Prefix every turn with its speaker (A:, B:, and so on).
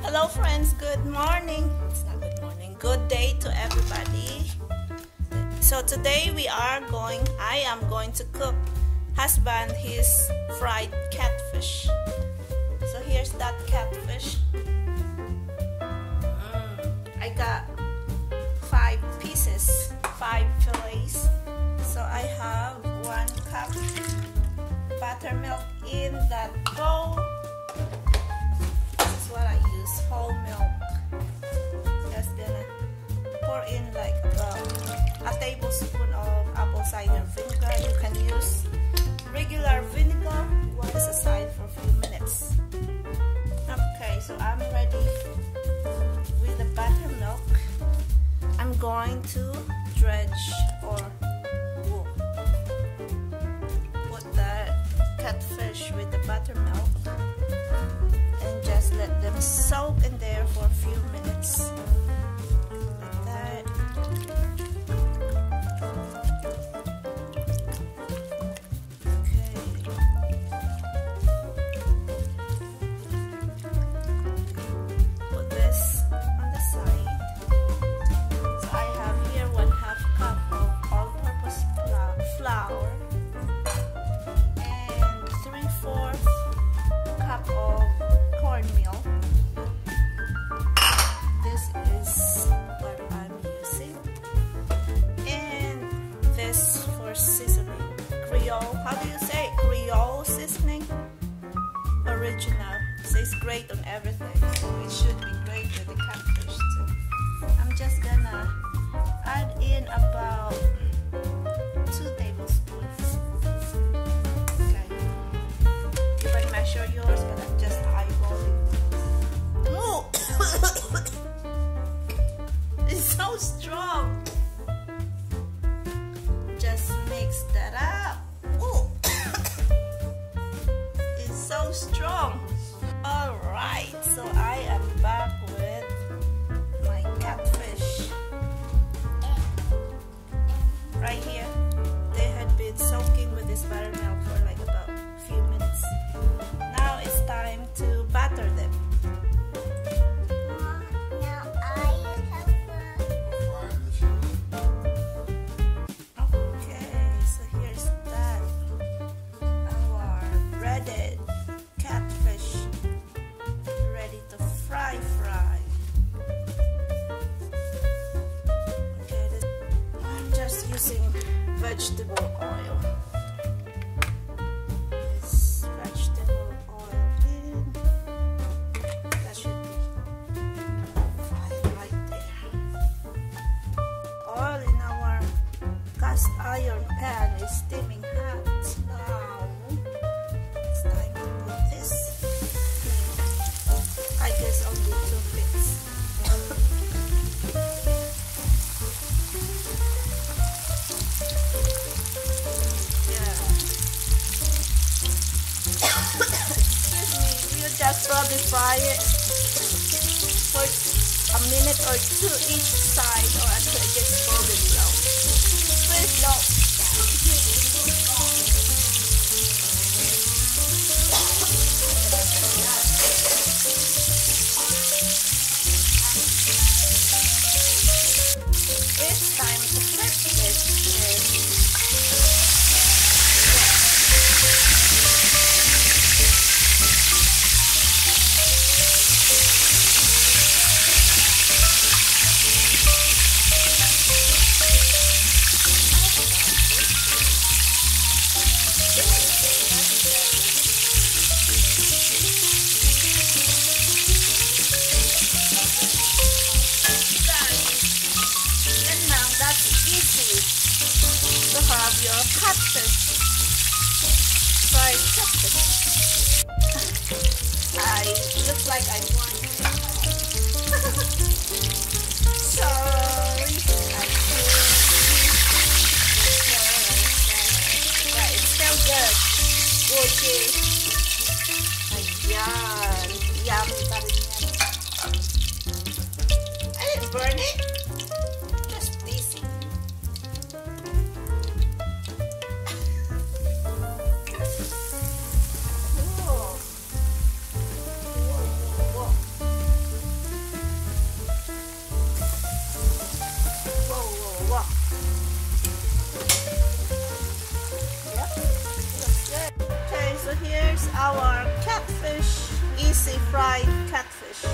A: Hello friends, good morning. It's not good morning, good day to everybody. So today I am going to cook husband his fried catfish. So here's that catfish. I got 5 pieces, 5 fillets. So I have 1 cup buttermilk in that bowl. This is what I use, whole milk. Just gonna pour in like about a tablespoon of apple cider vinegar. You can use regular vinegar. One is aside for a few minutes. Okay, so I'm ready with the buttermilk. I'm going to dredge or put the catfish with the buttermilk and just let them soak in there for a few minutes. Like that. Okay. Put this on the side. So I have here 1/2 cup of all-purpose flour and 3/4 cup of cornmeal. This is what I'm using, and this for seasoning. Creole, how do you say it? Creole seasoning? Original. Says great on everything, so it should be great with the catfish too. I'm just gonna add in about 2 tablespoons. Okay. You can measure yours, but I'm just eyeballing. Oh! It's so strong. Just mix that up. Oh! It's so strong. Alright, so I am back with my catfish. Right here, they had been soaking with this buttermilk for like about a few minutes. Now it's time to batter them. Okay, so here's that. Our breaded catfish ready to fry. Okay, I'm just using vegetable oil. This vegetable oil in. That should be fried right there. Oil in our cast iron pan is steaming hot. Now it's time to put this. I guess only 2 bits. Just probably fry it for a minute or 2 each side, or until it gets golden brown. Please don't. It's time to flip this. To have your catfish, fried catfish. I look like I'm going to sorry, but it's still good. Okay. Ayan. Yummy pa rin yan. I didn't burn it. Just tasty. Wow. Yep, looks good. Okay, so here's our catfish, easy fried catfish.